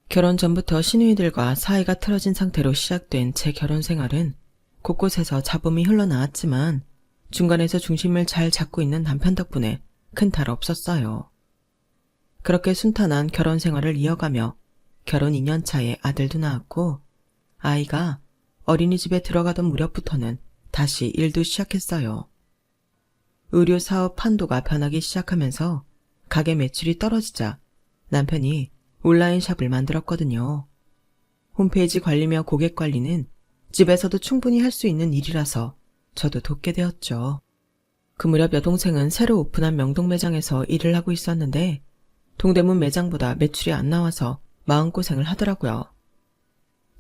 결혼 전부터 시누이들과 사이가 틀어진 상태로 시작된 제 결혼 생활은 곳곳에서 잡음이 흘러나왔지만 중간에서 중심을 잘 잡고 있는 남편 덕분에 큰 탈 없었어요. 그렇게 순탄한 결혼 생활을 이어가며 결혼 2년 차에 아들도 낳았고 아이가 어린이집에 들어가던 무렵부터는 다시 일도 시작했어요. 의류 사업 판도가 변하기 시작하면서 가게 매출이 떨어지자 남편이 온라인 샵을 만들었거든요. 홈페이지 관리며 고객 관리는 집에서도 충분히 할 수 있는 일이라서 저도 돕게 되었죠. 그 무렵 여동생은 새로 오픈한 명동 매장에서 일을 하고 있었는데 동대문 매장보다 매출이 안 나와서 마음고생을 하더라고요.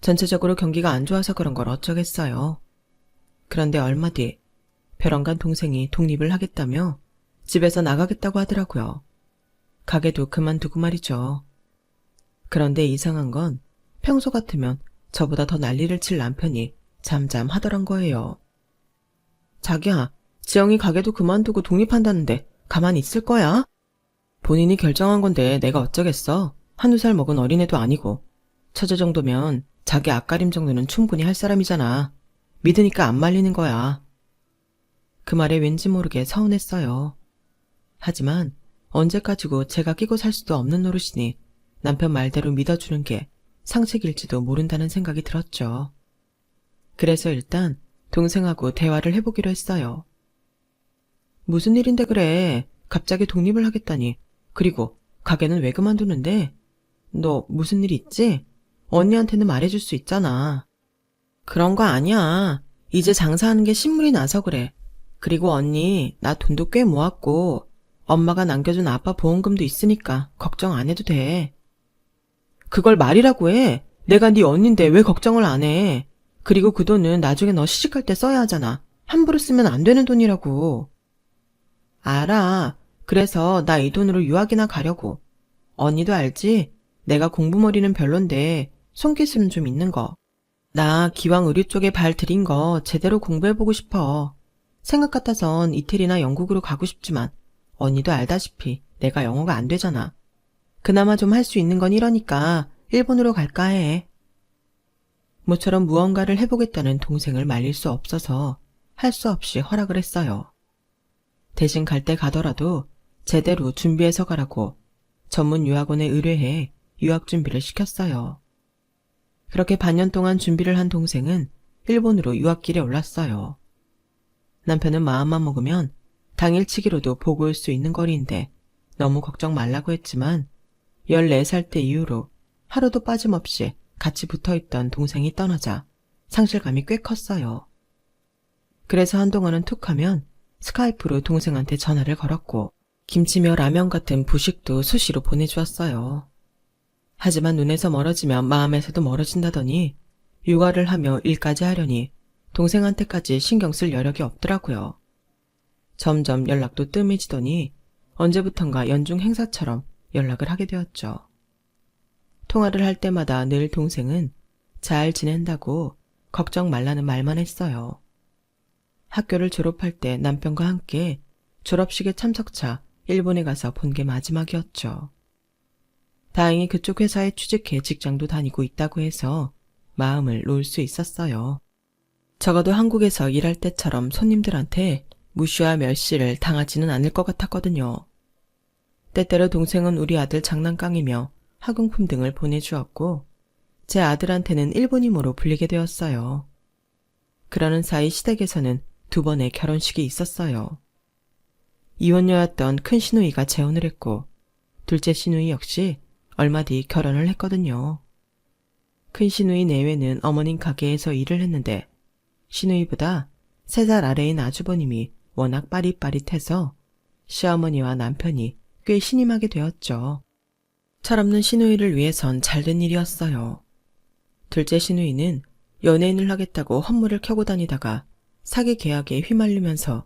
전체적으로 경기가 안 좋아서 그런 걸 어쩌겠어요. 그런데 얼마 뒤 벼랑간 동생이 독립을 하겠다며 집에서 나가겠다고 하더라고요. 가게도 그만두고 말이죠. 그런데 이상한 건 평소 같으면 저보다 더 난리를 칠 남편이 잠잠하더란 거예요. 자기야, 지영이 가게도 그만두고 독립한다는데 가만히 있을 거야? 본인이 결정한 건데 내가 어쩌겠어. 한두 살 먹은 어린애도 아니고. 처제 정도면 자기 앞가림 정도는 충분히 할 사람이잖아. 믿으니까 안 말리는 거야. 그 말에 왠지 모르게 서운했어요. 하지만 언제까지고 제가 끼고 살 수도 없는 노릇이니 남편 말대로 믿어주는 게 상책일지도 모른다는 생각이 들었죠. 그래서 일단 동생하고 대화를 해보기로 했어요. 무슨 일인데 그래? 갑자기 독립을 하겠다니. 그리고 가게는 왜 그만두는데? 너 무슨 일 있지? 언니한테는 말해줄 수 있잖아. 그런 거 아니야. 이제 장사하는 게 신물이 나서 그래. 그리고 언니, 나 돈도 꽤 모았고 엄마가 남겨준 아빠 보험금도 있으니까 걱정 안 해도 돼. 그걸 말이라고 해. 내가 네 언니인데 왜 걱정을 안 해. 그리고 그 돈은 나중에 너 시집갈 때 써야 하잖아. 함부로 쓰면 안 되는 돈이라고. 알아. 그래서 나 이 돈으로 유학이나 가려고. 언니도 알지? 내가 공부머리는 별론데 손기술은 좀 있는 거. 나 기왕 의류 쪽에 발 들인 거 제대로 공부해보고 싶어. 생각 같아선 이태리나 영국으로 가고 싶지만 언니도 알다시피 내가 영어가 안 되잖아. 그나마 좀 할 수 있는 건 이러니까 일본으로 갈까 해. 모처럼 무언가를 해보겠다는 동생을 말릴 수 없어서 할 수 없이 허락을 했어요. 대신 갈 때 가더라도 제대로 준비해서 가라고 전문 유학원에 의뢰해 유학 준비를 시켰어요. 그렇게 반년 동안 준비를 한 동생은 일본으로 유학길에 올랐어요. 남편은 마음만 먹으면 당일치기로도 보고 올 수 있는 거리인데 너무 걱정 말라고 했지만 14살 때 이후로 하루도 빠짐없이 같이 붙어있던 동생이 떠나자 상실감이 꽤 컸어요. 그래서 한동안은 툭하면 스카이프로 동생한테 전화를 걸었고 김치며 라면 같은 부식도 수시로 보내주었어요. 하지만 눈에서 멀어지면 마음에서도 멀어진다더니 육아를 하며 일까지 하려니 동생한테까지 신경 쓸 여력이 없더라고요. 점점 연락도 뜸해지더니 언제부턴가 연중 행사처럼 연락을 하게 되었죠. 통화를 할 때마다 늘 동생은 잘 지낸다고 걱정 말라는 말만 했어요. 학교를 졸업할 때 남편과 함께 졸업식에 참석차 일본에 가서 본 게 마지막이었죠. 다행히 그쪽 회사에 취직해 직장도 다니고 있다고 해서 마음을 놓을 수 있었어요. 적어도 한국에서 일할 때처럼 손님들한테 무시와 멸시를 당하지는 않을 것 같았거든요. 때때로 동생은 우리 아들 장난감이며 학용품 등을 보내주었고 제 아들한테는 일본이모로 불리게 되었어요. 그러는 사이 시댁에서는 2번의 결혼식이 있었어요. 이혼녀였던 큰 시누이가 재혼을 했고 둘째 시누이 역시 얼마 뒤 결혼을 했거든요. 큰 시누이 내외는 어머님 가게에서 일을 했는데 시누이보다 3살 아래인 아주버님이 워낙 빠릿빠릿해서 시어머니와 남편이 꽤 신임하게 되었죠. 철없는 시누이를 위해선 잘된 일이었어요. 둘째 시누이는 연예인을 하겠다고 헛물을 켜고 다니다가 사기 계약에 휘말리면서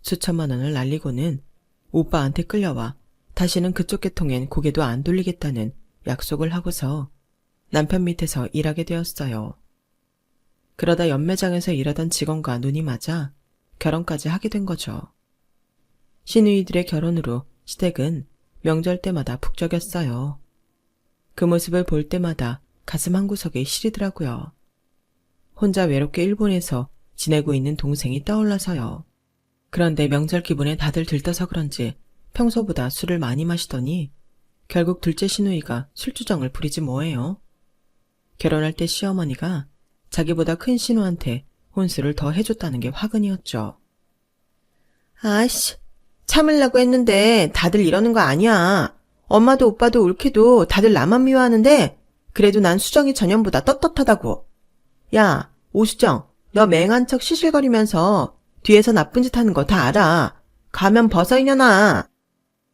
수천만 원을 날리고는 오빠한테 끌려와 다시는 그쪽 계통엔 고개도 안 돌리겠다는 약속을 하고서 남편 밑에서 일하게 되었어요. 그러다 연매장에서 일하던 직원과 눈이 맞아 결혼까지 하게 된 거죠. 시누이들의 결혼으로 시댁은 명절 때마다 북적였어요. 그 모습을 볼 때마다 가슴 한구석에 시리더라고요. 혼자 외롭게 일본에서 지내고 있는 동생이 떠올라서요. 그런데 명절 기분에 다들 들떠서 그런지 평소보다 술을 많이 마시더니 결국 둘째 시누이가 술주정을 부리지 뭐예요. 결혼할 때 시어머니가 자기보다 큰 시누한테 혼수를 더 해줬다는 게 화근이었죠. 아이씨, 참으려고 했는데 다들 이러는 거 아니야. 엄마도 오빠도 옳게도 다들 나만 미워하는데 그래도 난 수정이 전년보다 떳떳하다고. 야, 오수정, 너 맹한 척 시실거리면서 뒤에서 나쁜 짓 하는 거 다 알아. 가면 벗어 이년아.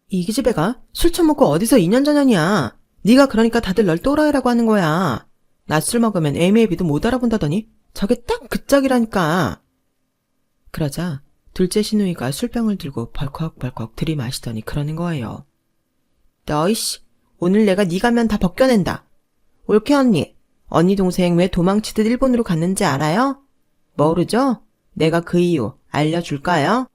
이 기집애가 술 처먹고 어디서 2년 전년이야. 네가 그러니까 다들 널 또라이라고 하는 거야. 낮술 먹으면 애매비도 못 알아본다더니 저게 딱 그 짝이라니까. 그러자 둘째 시누이가 술병을 들고 벌컥벌컥 들이마시더니 그러는 거예요. 너이씨, 오늘 내가 네 가면 다 벗겨낸다. 올케 언니 동생 왜 도망치듯 일본으로 갔는지 알아요? 모르죠? 내가 그 이유 알려줄까요?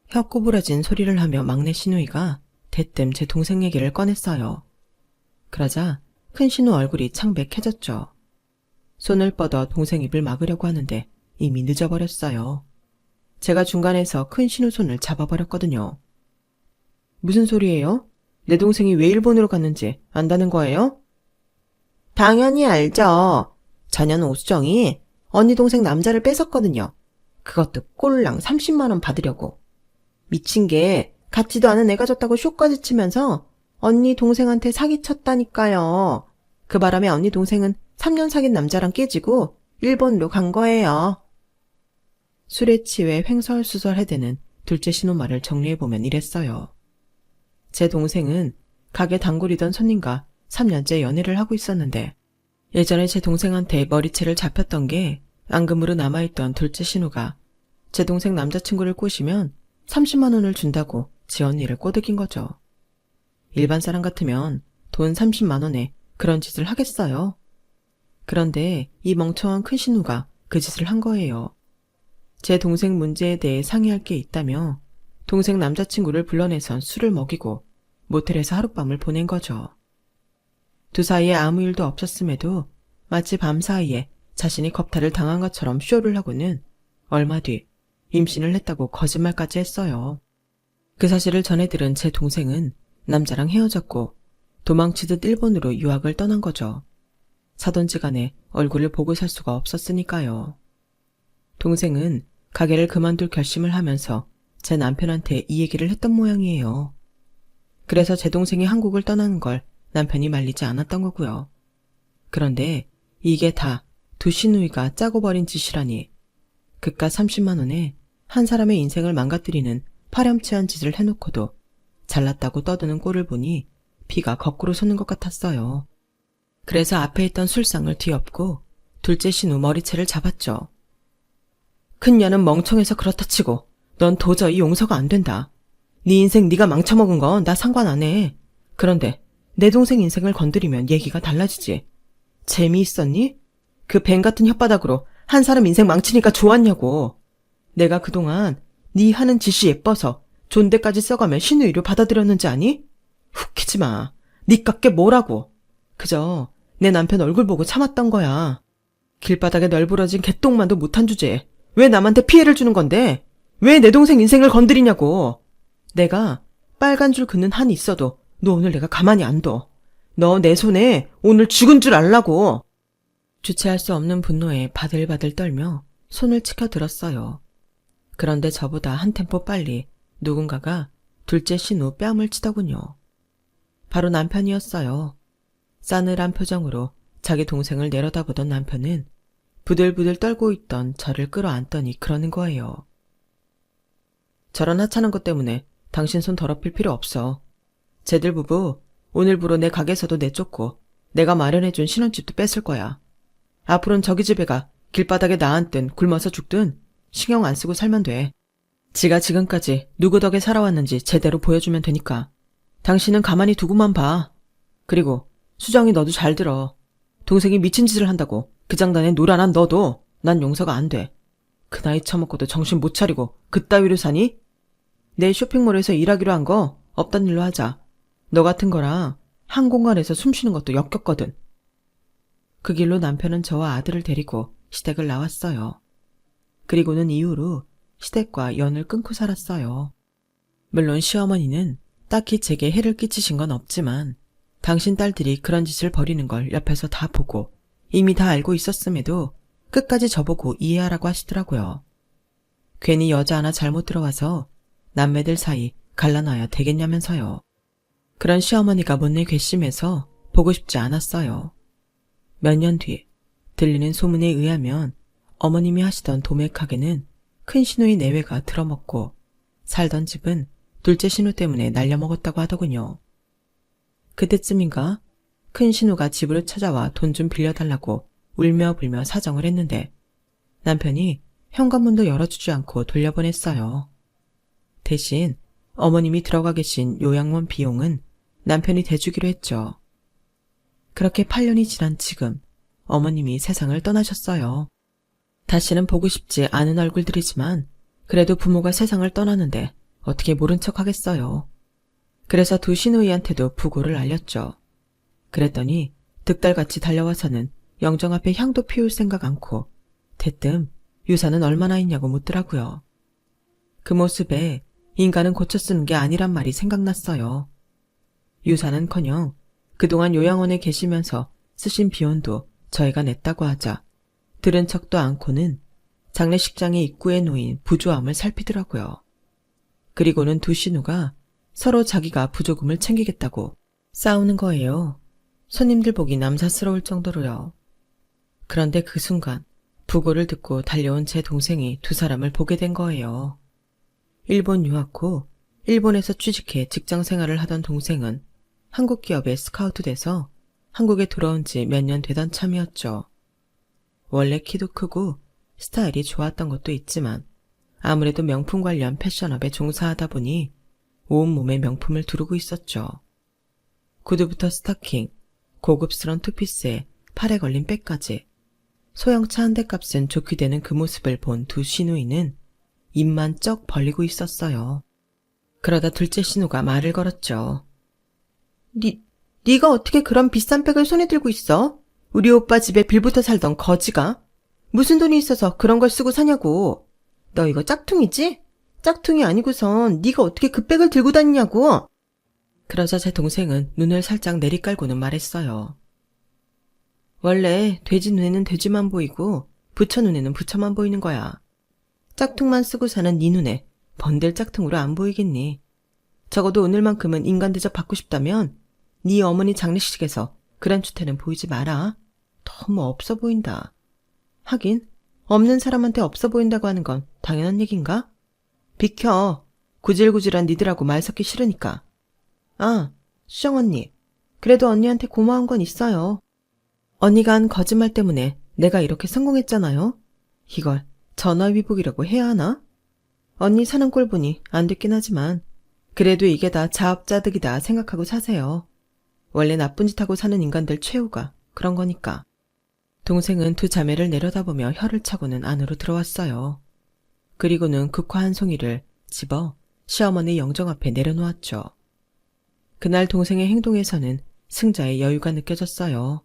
혀 꼬부라진 소리를 하며 막내 시누이가 대뜸 제 동생 얘기를 꺼냈어요. 그러자 큰 시누 얼굴이 창백해졌죠. 손을 뻗어 동생 입을 막으려고 하는데 이미 늦어버렸어요. 제가 중간에서 큰 시누 손을 잡아버렸거든요. 무슨 소리예요? 내 동생이 왜 일본으로 갔는지 안다는 거예요? 당연히 알죠. 전현 오수정이 언니 동생 남자를 뺏었거든요. 그것도 꼴랑 30만 원 받으려고. 미친 게 같지도 않은 애가 졌다고 쇼까지 치면서 언니 동생한테 사기쳤다니까요. 그 바람에 언니 동생은 3년 사귄 남자랑 깨지고 일본으로 간 거예요. 술에 취해 횡설수설 해대는 둘째 시누 말을 정리해보면 이랬어요. 제 동생은 가게 단골이던 손님과 3년째 연애를 하고 있었는데 예전에 제 동생한테 머리채를 잡혔던 게 앙금으로 남아있던 둘째 시누가 제 동생 남자친구를 꼬시면 30만 원을 준다고 지 언니를 꼬드긴 거죠. 일반 사람 같으면 돈 30만 원에 그런 짓을 하겠어요. 그런데 이 멍청한 큰 시누가 그 짓을 한 거예요. 제 동생 문제에 대해 상의할 게 있다며 동생 남자친구를 불러내선 술을 먹이고 모텔에서 하룻밤을 보낸 거죠. 두 사이에 아무 일도 없었음에도 마치 밤사이에 자신이 겁탈을 당한 것처럼 쇼를 하고는 얼마 뒤 임신을 했다고 거짓말까지 했어요. 그 사실을 전해 들은 제 동생은 남자랑 헤어졌고 도망치듯 일본으로 유학을 떠난 거죠. 사돈지간에 얼굴을 보고 살 수가 없었으니까요. 동생은 가게를 그만둘 결심을 하면서 제 남편한테 이 얘기를 했던 모양이에요. 그래서 제 동생이 한국을 떠나는 걸 남편이 말리지 않았던 거고요. 그런데 이게 다 두 시누이가 짜고 버린 짓이라니 그깟 30만 원에 한 사람의 인생을 망가뜨리는 파렴치한 짓을 해놓고도 잘났다고 떠드는 꼴을 보니 피가 거꾸로 솟는 것 같았어요. 그래서 앞에 있던 술상을 뒤엎고 둘째 시누 머리채를 잡았죠. 큰 년은 멍청해서 그렇다 치고 넌 도저히 용서가 안 된다. 네 인생 네가 망쳐먹은 건 나 상관 안 해. 그런데 내 동생 인생을 건드리면 얘기가 달라지지. 재미있었니? 그 뱀 같은 혓바닥으로 한 사람 인생 망치니까 좋았냐고. 내가 그동안 네 하는 짓이 예뻐서 존대까지 써가며 신의로 받아들였는지 아니? 웃기지 마. 니깎게 뭐라고. 그저 내 남편 얼굴 보고 참았던 거야. 길바닥에 널브러진 개똥만도 못한 주제에 왜 남한테 피해를 주는 건데? 왜 내 동생 인생을 건드리냐고. 내가 빨간 줄 긋는 한이 있어도 너 오늘 내가 가만히 안 둬. 너 내 손에 오늘 죽은 줄 알라고. 주체할 수 없는 분노에 바들바들 떨며 손을 치켜들었어요. 그런데 저보다 한 템포 빨리 누군가가 둘째 시누 뺨을 치더군요. 바로 남편이었어요. 싸늘한 표정으로 자기 동생을 내려다보던 남편은 부들부들 떨고 있던 저를 끌어안더니 그러는 거예요. 저런 하찮은 것 때문에 당신 손 더럽힐 필요 없어. 쟤들 부부 오늘부로 내 가게에서도 내쫓고 내가 마련해준 신혼집도 뺏을 거야. 앞으로는 저기 집에 가 길바닥에 나앉든 굶어서 죽든 신경 안 쓰고 살면 돼. 지가 지금까지 누구 덕에 살아왔는지 제대로 보여주면 되니까. 당신은 가만히 두고만 봐. 그리고 수정이 너도 잘 들어. 동생이 미친 짓을 한다고 그 장단에 노란한 너도 난 용서가 안 돼. 그 나이 처먹고도 정신 못 차리고 그따위로 사니? 내일 쇼핑몰에서 일하기로 한 거 없단 일로 하자. 너 같은 거랑 한 공간에서 숨 쉬는 것도 역겹거든. 그 길로 남편은 저와 아들을 데리고 시댁을 나왔어요. 그리고는 이후로 시댁과 연을 끊고 살았어요. 물론 시어머니는 딱히 제게 해를 끼치신 건 없지만 당신 딸들이 그런 짓을 벌이는 걸 옆에서 다 보고 이미 다 알고 있었음에도 끝까지 저보고 이해하라고 하시더라고요. 괜히 여자 하나 잘못 들어와서 남매들 사이 갈라놔야 되겠냐면서요. 그런 시어머니가 못내 괘씸해서 보고 싶지 않았어요. 몇 년 뒤 들리는 소문에 의하면 어머님이 하시던 도매 가게는 큰 시누이 내외가 들어먹고 살던 집은 둘째 신우 때문에 날려먹었다고 하더군요. 그때쯤인가 큰 신우가 집으로 찾아와 돈 좀 빌려달라고 울며 불며 사정을 했는데 남편이 현관문도 열어주지 않고 돌려보냈어요. 대신 어머님이 들어가 계신 요양원 비용은 남편이 대주기로 했죠. 그렇게 8년이 지난 지금 어머님이 세상을 떠나셨어요. 다시는 보고 싶지 않은 얼굴들이지만 그래도 부모가 세상을 떠나는데 어떻게 모른 척 하겠어요. 그래서 두 시누이한테도 부고를 알렸죠. 그랬더니 득달같이 달려와서는 영정 앞에 향도 피울 생각 않고 대뜸 유산은 얼마나 있냐고 묻더라고요. 그 모습에 인간은 고쳐 쓰는 게 아니란 말이 생각났어요. 유산은커녕 그동안 요양원에 계시면서 쓰신 비용도 저희가 냈다고 하자 들은 척도 않고는 장례식장의 입구에 놓인 부조함을 살피더라고요. 그리고는 두 신우가 서로 자기가 부조금을 챙기겠다고 싸우는 거예요. 손님들 보기 남사스러울 정도로요. 그런데 그 순간 부고를 듣고 달려온 제 동생이 두 사람을 보게 된 거예요. 일본 유학 후 일본에서 취직해 직장 생활을 하던 동생은 한국 기업에 스카우트 돼서 한국에 돌아온 지 몇 년 되던 참이었죠. 원래 키도 크고 스타일이 좋았던 것도 있지만 아무래도 명품 관련 패션업에 종사하다 보니 온몸에 명품을 두르고 있었죠. 구두부터 스타킹, 고급스런 투피스에 팔에 걸린 백까지 소형차 한 대 값은 좋게 되는 그 모습을 본 두 시누이는 입만 쩍 벌리고 있었어요. 그러다 둘째 신우가 말을 걸었죠. 네가 어떻게 그런 비싼 백을 손에 들고 있어? 우리 오빠 집에 빌붙어 살던 거지가? 무슨 돈이 있어서 그런 걸 쓰고 사냐고. 너 이거 짝퉁이지? 짝퉁이 아니고선 네가 어떻게 그 백을 들고 다니냐고. 그러자 제 동생은 눈을 살짝 내리깔고는 말했어요. 원래 돼지 눈에는 돼지만 보이고 부처 눈에는 부처만 보이는 거야. 짝퉁만 쓰고 사는 네 눈에 번들 짝퉁으로 안 보이겠니? 적어도 오늘만큼은 인간 대접 받고 싶다면 네 어머니 장례식에서 그런 추태는 보이지 마라. 너무 없어 보인다. 하긴 없는 사람한테 없어 보인다고 하는 건 당연한 얘긴가? 비켜. 구질구질한 니들하고 말 섞기 싫으니까. 아, 수정 언니. 그래도 언니한테 고마운 건 있어요. 언니가 한 거짓말 때문에 내가 이렇게 성공했잖아요. 이걸 전화위복이라고 해야 하나? 언니 사는 꼴 보니 안 됐긴 하지만 그래도 이게 다 자업자득이다 생각하고 사세요. 원래 나쁜 짓 하고 사는 인간들 최후가 그런 거니까. 동생은 두 자매를 내려다보며 혀를 차고는 안으로 들어왔어요. 그리고는 국화 한 송이를 집어 시어머니 영정 앞에 내려놓았죠. 그날 동생의 행동에서는 승자의 여유가 느껴졌어요.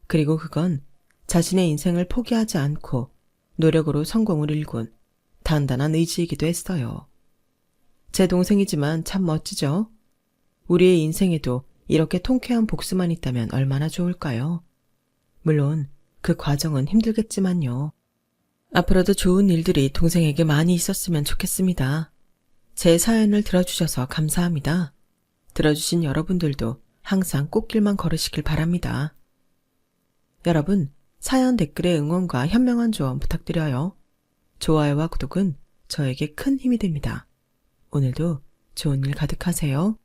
그리고 그건 자신의 인생을 포기하지 않고 노력으로 성공을 일군 단단한 의지이기도 했어요. 제 동생이지만 참 멋지죠? 우리의 인생에도 이렇게 통쾌한 복수만 있다면 얼마나 좋을까요? 물론 그 과정은 힘들겠지만요. 앞으로도 좋은 일들이 동생에게 많이 있었으면 좋겠습니다. 제 사연을 들어주셔서 감사합니다. 들어주신 여러분들도 항상 꽃길만 걸으시길 바랍니다. 여러분, 사연 댓글에 응원과 현명한 조언 부탁드려요. 좋아요와 구독은 저에게 큰 힘이 됩니다. 오늘도 좋은 일 가득하세요.